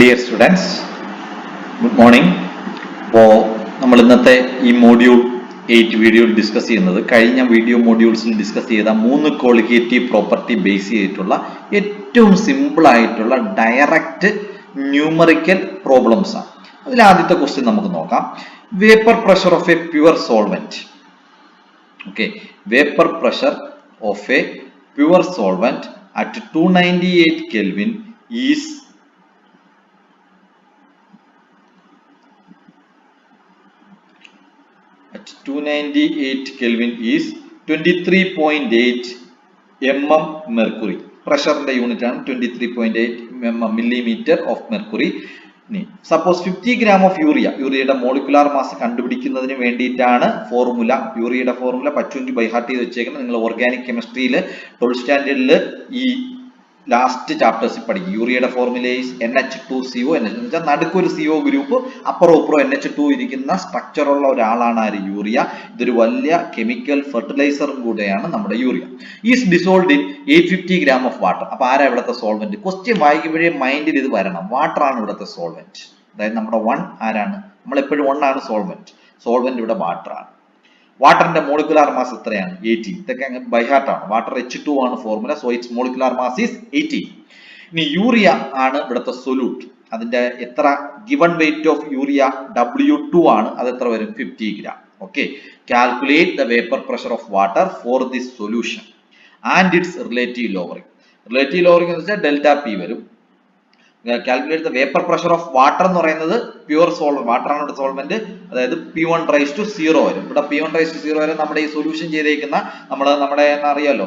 Dear students, good morning. അപ്പോൾ നമ്മൾ ഇന്നത്തെ ഈ മോഡ്യൂൾ 8 വീഡിയോയിൽ ഡിസ്കസ് ചെയ്യുന്നത് കഴിഞ്ഞ വീഡിയോ മോഡ്യൂൾസിൽ ഡിസ്കസ് ചെയ്ത 3 ക്വാളിറ്റേറ്റീവ് പ്രോപ്പർട്ടി ബേസ് ചെയ്തിട്ടുള്ള ഏറ്റവും സിമ്പിൾ ആയിട്ടുള്ള ഡയറക്റ്റ് ന്യൂമറിക്കൽ പ്രോബ്ലംസ് ആണ്. അതിൽ ആദ്യത്തെ ക്വസ്റ്റ്യൻ നമുക്ക് നോക്കാം. Vapour pressure of A pure solvent. Okay, vapour pressure of A pure solvent at 298 Kelvin is at 298 Kelvin is 23.8 mm mercury. പ്രഷറിന്റെ യൂണിറ്റ് ആണ് 23.8 millimeter of mercury. Suppose 50 gram of യൂറിയയുടെ molecular mass കണ്ടുപിടിക്കുന്നതിന് വേണ്ടിയിട്ടാണ് formula. യൂറിയയുടെ formula പറ്റുമെങ്കിൽ by heart ചെയ്ത് വെച്ചേക്കുന്നത്. നിങ്ങൾ ഓർഗാനിക് കെമിസ്ട്രിയിൽ 12th സ്റ്റാൻഡേർഡിൽ ഈ ലാസ്റ്റ് ചാപ്റ്റേഴ്സിൽ പഠിക്കും. യൂറിയയുടെ ഫോർമുല ഈസ് NH2CO. എന്ന് വെച്ചാൽ നടുക്കൊരു CO ഗ്രൂപ്പ്, അപ്പുറം ഇപ്പുറം NH2 ഇരിക്കുന്ന സ്ട്രക്ചർ ഉള്ള ഒരാളാണ് ആര്? യൂറിയ. ഇതൊരു വലിയ കെമിക്കൽ ഫെർട്ടിലൈസറും കൂടെയാണ് നമ്മുടെ urea. Is dissolved in 850 gram of water. അപ്പൊ ആരാ ഇവിടുത്തെ സോൾവെന്റ്? ക്വസ്റ്റ്യൻ വായിക്കുമ്പോഴേ മൈൻഡിൽ ഇത് വരണം. വാട്ടർ ആണ് ഇവിടുത്തെ സോൾവെന്റ്. അതായത് നമ്മുടെ 1 ആരാണ്? നമ്മൾ എപ്പോഴും 1 ആണ് സോൾവെന്റ്. സോൾവെന്റ് ഇവിടെ വാട്ടർ ആണ്. വാട്ടറിന്റെ മോളിക്കുലാർ മാസ് എത്രയാണ്? 18. ഇതൊക്കെ അങ്ങ് ബൈഹാർട്ട് ആണ്. വാട്ടർ H2 ആണ് formula. So it's molecular mass is 18. ഇനി യൂറിയ ആണ് ഇവിടുത്തെ സൊല്യൂട്ട്. അതിന്റെ എത്ര given weight of urea W2 ആണ്. അത് എത്ര വരും? 50 gram. Okay, calculate the vapour pressure of water for this solution and it's relative lowering. Relative lowering എന്ന് വെച്ചാൽ ഡെൽറ്റ പി വരും. Calculate the vapour pressure of water എന്ന് പറയുന്നത് പ്യുവർ സോൾവെന്റ്. വാട്ടർ ആണ് ഇവിടെ സോൾവെന്റ്. അതായത് P1⁻0 വരും. ഇവിടെ P1⁻0 വരെ നമ്മുടെ ഈ സൊല്യൂഷൻ ചെയ്തേക്കുന്ന നമ്മുടെ അറിയാലോ,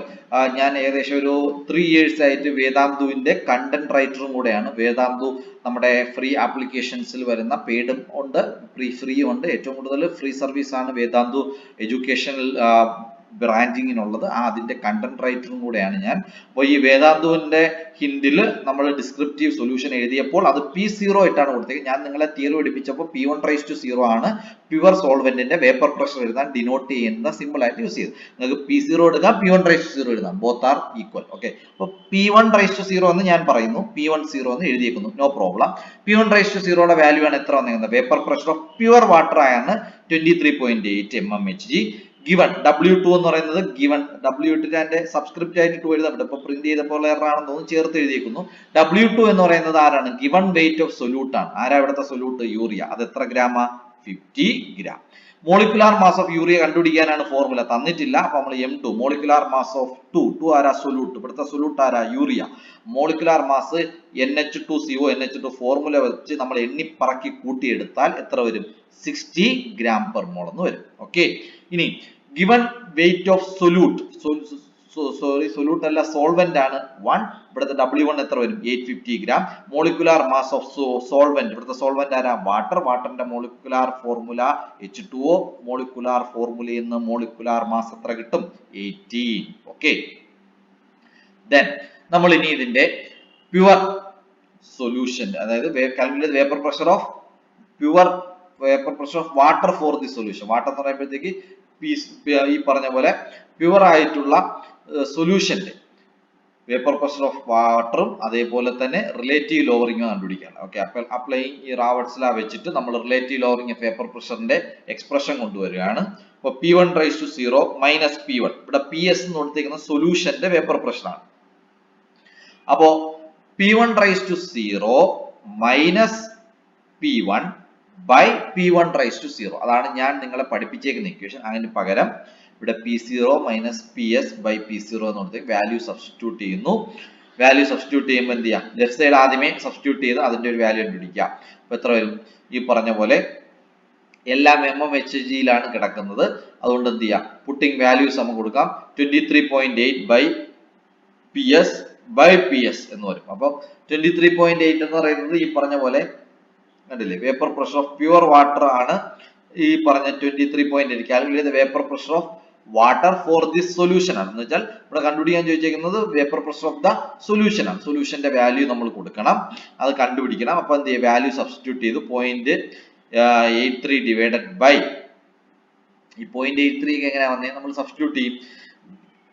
ഞാൻ ഏകദേശം ഒരു 3 years ആയിട്ട് വേദാന്തുവിന്റെ കണ്ടന്റ് റൈറ്ററും കൂടെയാണ്. വേദാന്തു നമ്മുടെ ഫ്രീ ആപ്ലിക്കേഷൻസിൽ വരുന്ന പെയ്ഡും ഉണ്ട്, ഫ്രീ ഉണ്ട്. ഏറ്റവും കൂടുതൽ ഫ്രീ സർവീസ് ആണ് വേദാന്തു എഡ്യൂക്കേഷണൽ ബ്രാൻഡിങ്ങിനുള്ളത്. അതിന്റെ കണ്ടന്റ് റൈറ്ററും കൂടെയാണ് ഞാൻ. അപ്പോൾ ഈ വേദാന്തുവിന്റെ ഹിന്ദിൽ നമ്മൾ ഡിസ്ക്രിപ്റ്റീവ് സൊല്യൂഷൻ എഴുതിയപ്പോൾ അത് P0 ഇട്ടാണ് കൊടുത്തത്. ഞാൻ നിങ്ങളെ തിയറി പഠിപ്പിച്ചപ്പോൾ P1⁻0 ആണ് പ്യുവർ സോൾവെന്റിന്റെ വേപ്പർ പ്രഷർ എഴുതാൻ ഡിനോട്ട് ചെയ്യുന്ന സിമ്പിൾ ആയിട്ട് യൂസ് ചെയ്ത്. നിങ്ങൾക്ക് P0 എടുക്കാം, P1⁻0 എഴുതാം. Both are equal. ഓക്കെ, അപ്പോൾ P1⁻0 എന്ന് ഞാൻ പറയുന്നു, P10 എന്ന് എഴുതിയേക്കുന്നു. No problem. P1⁻0യുടെ വാല്യൂ ആണ് എത്ര വന്നിരിക്കുന്നത്? Vapour pressure of pure water ആണ് 23.8 mmHg. ഗിവൺ W2 എന്ന് പറയുന്നത് ഗിവൺ W2 സബ്സ്ക്രിപ്റ്റ് ആയിട്ട് 2 എഴുതാം. ഇപ്പൊ പ്രിന്റ് ചെയ്തപ്പോൾ ആണെന്ന് തോന്നുന്നു, ചേർത്ത് എഴുതിയിരിക്കുന്നു. W2 എന്ന് പറയുന്നത് ആരാണ്? ഗിവൺ വെയിറ്റ് ഓഫ് സൊല്യൂട്ട് ആണ്. ആരാ ഇവിടുത്തെ സൊല്യൂട്ട്? യൂറിയ. അത് എത്ര ഗ്രാമാ? 50 gram. Molecular mass of urea കണ്ടുപിടിക്കാനാണ് ഫോർമുല. തന്നിട്ടില്ല. അപ്പൊ നമ്മൾ M2 മോളിക്കുലാർ മാസ് ഓഫ് 2 ആരാ? സൊല്യൂട്ട്. ഇവിടുത്തെ സൊല്യൂട്ട് ആരാ? Urea. Molecular mass NH2CO. NH2 formula വെച്ച് നമ്മൾ എണ്ണിപ്പറക്കി കൂട്ടിയെടുത്താൽ എത്ര വരും? 60 gram per mole എന്ന് വരും. ഓക്കെ, ഇനി given weight of solute, solute അല്ല സോൾവെന്റ് ആണ് 1. ഇവിടുത്തെ W1 എത്ര വരും? 850 gram. Molecular mass of solvent. ഇവിടുത്തെ സോൾവെന്റ് ആരാ? വാട്ടർ. വാട്ടറിന്റെ മോളിക്കുലാർ ഫോർമുല H2O. മോളിക്കുലാർ ഫോർമുലയിൽ നിന്ന് മോളിക്കുലാർ മാസ് എത്ര കിട്ടും? 18. ഓക്കെ, ദെൻ നമ്മൾ ഇനി ഇതിന്റെ പ്യുവർ സൊല്യൂഷൻ, അതായത് calculate vapour pressure of pure vapour pressure of water for the solution. Water എന്ന് പറയുമ്പോഴത്തേക്ക് ഈ പറഞ്ഞ പോലെ പ്യുവർ ആയിട്ടുള്ള സൊല്യൂഷന്റെ വേപ്പർ പ്രഷർ ഓഫ് വാട്ടറും അതേപോലെ തന്നെ റിലേറ്റീവ് ലോവറിംഗും കണ്ടുപിടിക്കാണ്. ഓക്കെ, അപ്ലൈയിങ് ഈ റാവർട്ട്സ് ലാ വെച്ചിട്ട് നമ്മൾ റിലേറ്റീവ് ലോവറിംഗ് ഓഫ് വേപ്പർ പ്രഷറിന്റെ എക്സ്പ്രഷൻ കൊണ്ടുവരികയാണ്. അപ്പോൾ P1⁻0 മൈനസ് P1. ഇവിടെ PS എന്ന് കൊടുത്തിരിക്കുന്ന സൊല്യൂഷന്റെ വേപ്പർ പ്രഷർ ആണ്. അപ്പോ P1⁻0 minus P1 by P1⁻0. അതാണ് ഞാൻ നിങ്ങളെ പഠിപ്പിച്ചേക്കുന്ന ഇക്വേഷൻ. അതിന് പകരം ഇവിടെ P0 minus PS by P0 എന്ന് കൊടുത്ത് വാല്യൂ സബ്സ്റ്റിറ്റ്യൂട്ട് ചെയ്യുന്നു. വാല്യൂ സബ്സ്റ്റിറ്റ്യൂട്ട് ചെയ്യുമ്പോൾ എന്ത് ചെയ്യാം? ലെഫ്റ്റ് സൈഡ് ആദ്യമേ സബ്സ്റ്റിറ്റ്യൂട്ട് ചെയ്ത് അതിന്റെ ഒരു വാല്യൂ കണ്ടുപിടിക്കാം. അപ്പൊ എത്ര വരും? ഈ പറഞ്ഞ പോലെ എല്ലാം mmHg കിടക്കുന്നത്. അതുകൊണ്ട് എന്ത് ചെയ്യാം? പുട്ടിംഗ് വാല്യൂസ് നമുക്ക് കൊടുക്കാം. 23.8 ബൈ PS ബൈ PS എന്ന് വരും. അപ്പൊ 23.8 എന്ന് പറയുന്നത് ഈ പറഞ്ഞ പോലെ കണ്ടില്ലേ, vapour pressure of pure water ആണ് ഈ പറഞ്ഞ 23.8. Calculate vapour pressure of water for this solution ആണ്. എന്ന് വെച്ചാൽ ഇവിടെ കണ്ടുപിടിക്കാൻ ചോദിച്ചേക്കുന്നത് vapour pressure of the solution ആണ്. സൊല്യൂഷന്റെ വാല്യൂ നമ്മൾ കൊടുക്കണം, അത് കണ്ടുപിടിക്കണം. അപ്പൊ എന്ത് ചെയ്യും? വാല്യൂ സബ്സ്റ്റിറ്റ്യൂട്ട് ചെയ്ത് 0.83 ഡിവൈഡഡ് ബൈ ഈ 0.83 എങ്ങനെയാ വന്നേ? നമ്മൾ സബ്സ്റ്റിറ്റ്യൂട്ട് ചെയ്യും.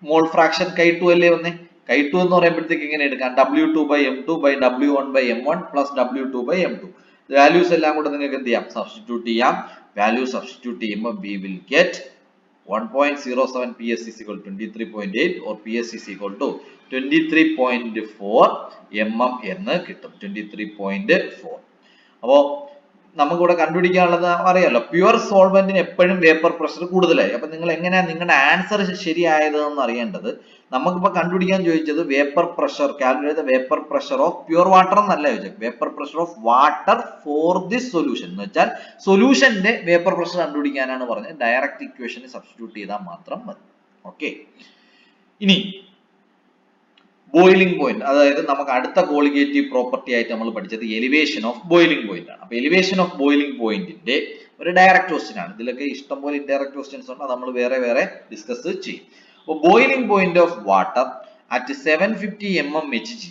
മോൾ ഫ്രാക്ഷൻ K2 അല്ലേ വന്നേ? Chi2 എന്ന് പറയുമ്പോഴത്തേക്ക് ഇങ്ങനെ എടുക്കാം W2/M2/W1/M1 plus W2/M2. വാല്യൂസ് എല്ലാം കൂടെ നിങ്ങൾക്ക് എന്ത് ചെയ്യാം? സബ്സ്റ്റിറ്റ്യൂട്ട് ചെയ്യാം. വാല്യൂ സബ്സ്റ്റിറ്റ്യൂട്ട് ചെയ്യുമ്പോൾ we will get 1.07 PS is equal to 23.8 or PS is equal to 23.4 mm എന്ന് കിട്ടും. 23.4. അപ്പോൾ നമുക്കിവിടെ കണ്ടുപിടിക്കാനുള്ളത് അറിയാലോ, പ്യുവർ സോൾവെന്റിന് എപ്പോഴും വേപ്പർ പ്രഷർ കൂടുതലായി. അപ്പൊ നിങ്ങൾ എങ്ങനെയാ നിങ്ങളുടെ ആൻസർ ശരിയായതെന്ന് അറിയേണ്ടത്. നമുക്കിപ്പോ കണ്ടുപിടിക്കാൻ ചോദിച്ചത് vapour pressure, calculate the vapour pressure of pure water എന്നല്ല ചോദിച്ചത്, vapour pressure of water for this solution എന്ന് വെച്ചാൽ സൊല്യൂഷന്റെ വേപ്പർ പ്രഷർ കണ്ടുപിടിക്കാനാണ് പറഞ്ഞത്. ഡയറക്റ്റ് ഇക്വേഷന് സബ്സ്റ്റിറ്റ്യൂട്ട് ചെയ്താൽ മാത്രം മതി. ഓക്കെ, ഇനി ബോയിലിംഗ് പോയിന്റ്, അതായത് നമുക്ക് അടുത്ത കോളിഗേറ്റീവ് പ്രോപ്പർട്ടി ആയിട്ട് നമ്മൾ പഠിച്ചത് എലിവേഷൻ ഓഫ് ബോയിലിംഗ് പോയിന്റ് ആണ്. അപ്പൊ എലിവേഷൻ ഓഫ് ബോയിലിംഗ് പോയിന്റിന്റെ ഒരു ഡയറക്റ്റ് ക്വസ്റ്റ്യൻ ആണ്. ഇതിലൊക്കെ ഇഷ്ടംപോലെ ഇൻഡയറക്റ്റ് ക്വസ്റ്റ്യൻസ് ഉണ്ട്, അത് നമ്മൾ വേറെ ഡിസ്കസ് ചെയ്യും. അപ്പോൾ boiling point of water at 750 mmHg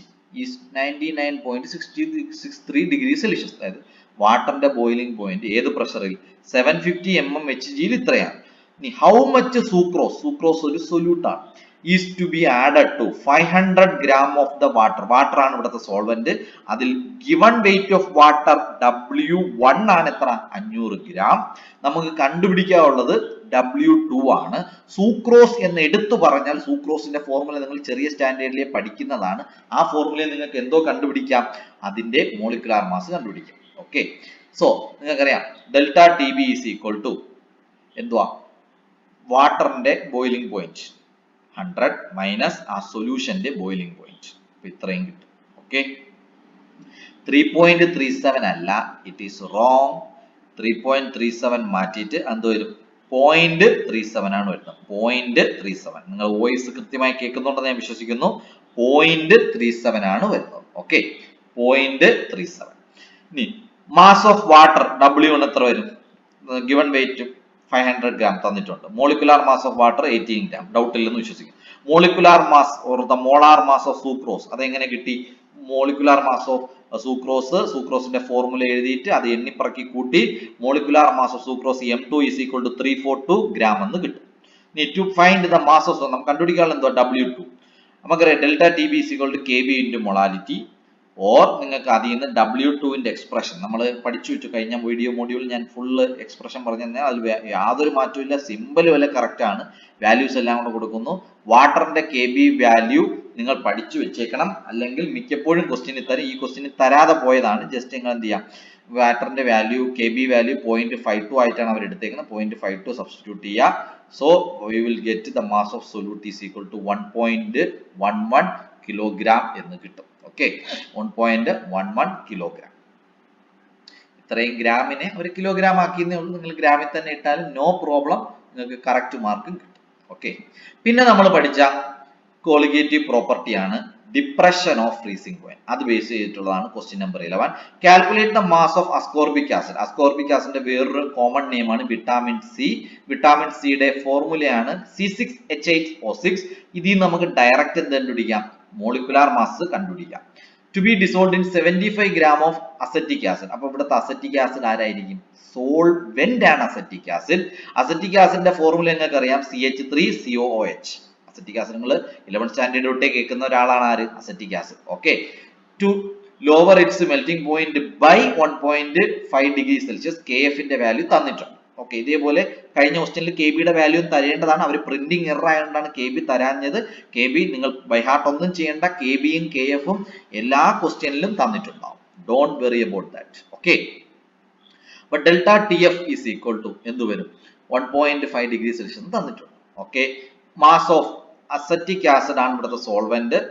is 99.63 degree Celsius. അതായത് വാട്ടറിന്റെ ബോയിലിംഗ് പോയിന്റ് ഏത് പ്രഷറിൽ? 750 mmHg ഇത്രയാണ്. ഇനി ഹൗ മച്ച് സൂക്രോസ് ഒരു സൊല്യൂട്ട് ആണ്, is to be added to 500 gram of the water. Water ആണ് ഇവിടുത്തെ സോൾവെന്റ്. അതിൽ given weight of water W1 ആണ് എത്ര? 500 gram. നമുക്ക് കണ്ടുപിടിക്കാനുള്ളത് W2 ആണ്. സൂക്രോസ് എന്ന് എടുത്തു പറഞ്ഞാൽ സൂക്രോസിന്റെ ഫോർമുല നിങ്ങൾ ചെറിയ സ്റ്റാൻഡേർഡിലെ പഠിക്കുന്നതാണ്. ആ ഫോർമുലയിൽ നിങ്ങൾക്ക് എന്തോ കണ്ടുപിടിക്കാം, അതിന്റെ മോളിക്കുലാർ മാസ് കണ്ടുപിടിക്കാം. ഓക്കെ, സോ നിങ്ങൾക്കറിയാം delta T B is equal to എന്തുവാ? വാട്ടറിന്റെ ബോയിലിംഗ് പോയിന്റ് 100 മൈനസ് ആ സൊല്യൂഷന്റെ ബോയിലിംഗ് പോയിന്റ്. അപ്പൊ ഇത്രയും കിട്ടും. ഓക്കെ, 3.37 അല്ല, ഇറ്റ് ഈസ് റോങ്. 3.37 മാറ്റിയിട്ട് എന്ത് വരും? 0.37 ആണ് വരുന്നത്. 0.37. നിങ്ങൾ വോയിസ് കൃത്യമായി കേൾക്കുന്നുണ്ടെന്ന് ഞാൻ വിശ്വസിക്കുന്നു. 0.37 ആണ് വരുന്നത്. ഓക്കെ, 0.37. ഇനി മാസ് ഓഫ് വാട്ടർ W1 എത്ര വരും? ഗിവൺ വെയിറ്റ് 500 gram തന്നിട്ടുണ്ട്. Molecular mass of water 18 gram. Doubt ഇല്ലെന്ന് വിശ്വസിക്കും. Molecular mass or the molar mass of sucrose അതെങ്ങനെ കിട്ടി? മോളിക്കുലാർ മാസ് ഓഫ് സൂക്രോസിന്റെ ഫോർമുല എഴുതിയിട്ട് അത് എണ്ണിപ്പറക്കി കൂട്ടി molecular mass of sucrose M2 is equal to 342 gram എന്ന് കിട്ടും. ഇനി to find the mass of നമുക്ക് കണ്ടുപിടിക്കാനുള്ള എന്തോ W2 നമുക്കറിയാം delta T B is equal to KB into molality. Or നിങ്ങൾക്ക് അതിൽ നിന്ന് W2ന്റെ എക്സ്പ്രഷൻ നമ്മൾ പഠിച്ചു വെച്ചു. കഴിഞ്ഞ വീഡിയോ മൊഡ്യൂൾ ഞാൻ ഫുള്ള് എക്സ്പ്രഷൻ പറഞ്ഞു തന്നെ, അതിൽ യാതൊരു മാറ്റവും ഇല്ല. സിമ്പിൾ വല്ല കറക്റ്റ് ആണ്. വാല്യൂസ് എല്ലാം കൂടെ കൊടുക്കുന്നു. വാട്ടറിന്റെ KB വാല്യൂ നിങ്ങൾ പഠിച്ചു വെച്ചേക്കണം, അല്ലെങ്കിൽ മിക്കപ്പോഴും ക്വസ്റ്റ്യനിൽ തരും. ഈ ക്വസ്റ്റ്യനിൽ തരാതെ പോയതാണ്. ജസ്റ്റ് നിങ്ങൾ എന്ത് ചെയ്യാം, വാട്ടറിന്റെ വാല്യൂ KB വാല്യൂ 0.52 ആയിട്ടാണ് അവർ എടുത്തേക്കുന്നത്. 0.52 സബ്സ്റ്റിറ്റ്യൂട്ട് ചെയ്യുക. So we will get the mass of solute is equal to 1.11 kilogram എന്ന് കിട്ടും. Okay, 1.11 kilogram. ഇത്രയും ഗ്രാമിനെ ഒരു കിലോഗ്രാം ആക്കിയെന്നേ ഉള്ളൂ. നിങ്ങൾ ഗ്രാമിൽ തന്നെ ഇട്ടാലും നോ പ്രോബ്ലം, നിങ്ങൾക്ക് കറക്റ്റ് മാർക്കും കിട്ടും. ഓക്കെ, പിന്നെ നമ്മൾ പഠിച്ച കോളിഗേറ്റീവ് പ്രോപ്പർട്ടിയാണ് ഡിപ്രഷൻ ഓഫ് ഫ്രീസിംഗ് പോയിന്റ്. അത് ബേസ് ചെയ്തിട്ടുള്ളതാണ് question number 11. Calculate the mass of ascorbic acid. Ascorbic ആസിഡിന്റെ വേറൊരു കോമൺ നെയിം ആണ് വിറ്റാമിൻ സി. വിറ്റാമിൻ സിയുടെ ഫോർമുലയാണ് C6H8O6. ഇതിൽ നമുക്ക് ഡയറക്റ്റ് എന്ത് കണ്ടുപിടിക്കാം? മോളിക്കുലാർ മാസ് കണ്ടുപിടിക്കാം. To be dissolved in 75 gram of acetic acid. അപ്പൊ ഇവിടുത്തെ അസറ്റിക് ആസിഡ് ആരായിരിക്കും? സോൾവെന്റ് ആണ് അസറ്റിക് ആസിഡ്. അസറ്റിക് ആസിഡിന്റെ ഫോർമുല നിങ്ങൾക്ക് അറിയാം, CH3COOH. അസറ്റിക് ആസിഡ് നിങ്ങൾ 11th സ്റ്റാൻഡേർഡ് തൊട്ടേ കേൾക്കുന്ന ഒരാളാണ് ആര്? Acetic acid. Okay, to lower its melting point by 1.5 degree Celsius. KF ന്റെ വാല്യൂ തന്നിട്ടുണ്ട്. ഓക്കെ, ഇതേപോലെ കഴിഞ്ഞ ക്വസ്റ്റ്യനിൽ KB യുടെ വാല്യൂ തരേണ്ടതാണ്. അവർ പ്രിന്റിംഗ് എറർ ആയതുകൊണ്ടാണ് KB തരാഞ്ഞത്. KB നിങ്ങൾ ബൈ ഹാർട്ട് ഒന്നും ചെയ്യേണ്ട. KB യും KF ഉം എല്ലാ ക്വസ്റ്റ്യനിലും തന്നിട്ടുണ്ടാവും. Don't worry about that. Okay, അപ്പൊ delta TF is equal to എന്ത് വരും? 1.5 ഡിഗ്രി സെൽഷ്യസ് തന്നിട്ടുണ്ട്. Okay, mass of acetic acid ആണ് ഇവിടുത്തെ സോൾവെന്റ്.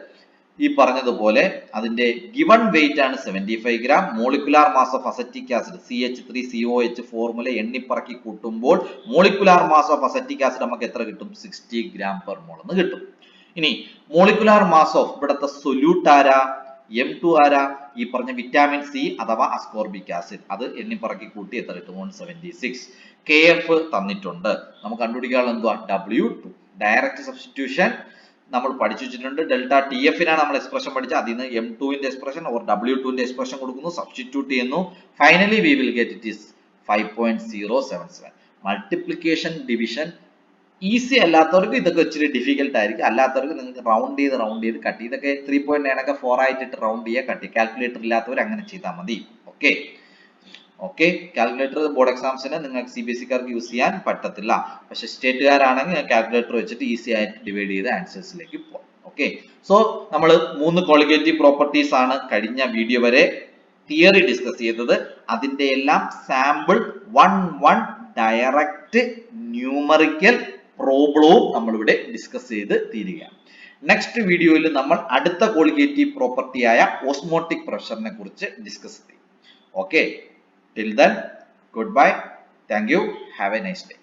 ഈ പറഞ്ഞതുപോലെ അതിന്റെ ഗിവൺ വെയിറ്റ് ആണ് 75 gram. Molecular mass of acetic acid CH3COH formula എണ്ണിപ്പറക്കി കൂട്ടുമ്പോൾ molecular mass of acetic acid നമുക്ക് എത്ര കിട്ടും? 60 gram per mole എന്ന് കിട്ടും. ഇനി മോളിക്കുലാർ മാസ് ഓഫ് ഇവിടുത്തെ സൊല്യൂട്ട് ആരാ? M2 ആരാ? ഈ പറഞ്ഞ വിറ്റാമിൻ സി അഥവാ അസ്കോർബിക് ആസിഡ്. അത് എണ്ണിപ്പറക്കി കൂട്ടി എത്ര കിട്ടും? 176. KF തന്നിട്ടുണ്ട്. നമുക്ക് കണ്ടുപിടിക്കാനുള്ള എന്തുവാ? W2. ഡയറക്റ്റ് സബ്സ്റ്റിറ്റ്യൂഷൻ നമ്മൾ പഠിച്ചു വെച്ചിട്ടുണ്ട്. ഡെൽറ്റ TF നാണ് നമ്മൾ എക്സ്പ്രഷൻ പഠിച്ചത്. അതിൽ നിന്ന് M2ന്റെ എക്സ്പ്രഷൻ ഓർ W2ന്റെ എക്സ്പ്രഷൻ കൊടുക്കുന്നു, സബ്സ്റ്റിറ്റ്യൂട്ട് ചെയ്യുന്നു. Finally we will get it is 5.077. Multiplication division easy അല്ലാത്തവർക്ക് ഇതൊക്കെ ഇച്ചിരി ഡിഫിക്കൽട്ട് ആയിരിക്കും. അല്ലാത്തവർക്ക് നിങ്ങൾക്ക് റൗണ്ട് ചെയ്ത് കട്ട് ചെയ്ത് ഇതൊക്കെ 3.9 ഒക്കെ 4 ആയിട്ട് റൗണ്ട് ചെയ്യുക, കട്ട് ചെയ്യുക. കാൽക്കുലേറ്റർ ഇല്ലാത്തവർ അങ്ങനെ ചെയ്താൽ മതി. ഓക്കെ കാൽക്കുലേറ്റർ ബോർഡ് എക്സാംസിന് നിങ്ങൾക്ക് CBSE-കാർക്ക് യൂസ് ചെയ്യാൻ പറ്റത്തില്ല. പക്ഷെ സ്റ്റേറ്റുകാരാണെങ്കിൽ കാൽക്കുലേറ്റർ വെച്ചിട്ട് ഈസി ആയിട്ട് ഡിവൈഡ് ചെയ്ത് ആൻസേഴ്സിലേക്ക് പോകാം. ഓക്കെ, സോ നമ്മൾ 3 ക്വാളിറ്റേറ്റീവ് പ്രോപ്പർട്ടീസ് ആണ് കഴിഞ്ഞ വീഡിയോ വരെ തിയറി ഡിസ്കസ് ചെയ്തത്. അതിന്റെ എല്ലാം സാമ്പിൾ 1 ഡയറക്റ്റ് ന്യൂമറിക്കൽ പ്രോബ്ലവും നമ്മളിവിടെ ഡിസ്കസ് ചെയ്ത് തീരുകയാണ്. നെക്സ്റ്റ് വീഡിയോയിൽ നമ്മൾ അടുത്ത ക്വാളിറ്റേറ്റീവ് പ്രോപ്പർട്ടി ആയ ഓസ്മോട്ടിക് പ്രഷറിനെ കുറിച്ച് ഡിസ്കസ് ചെയ്യും. Okay, till then, goodbye, thank you, have a nice day.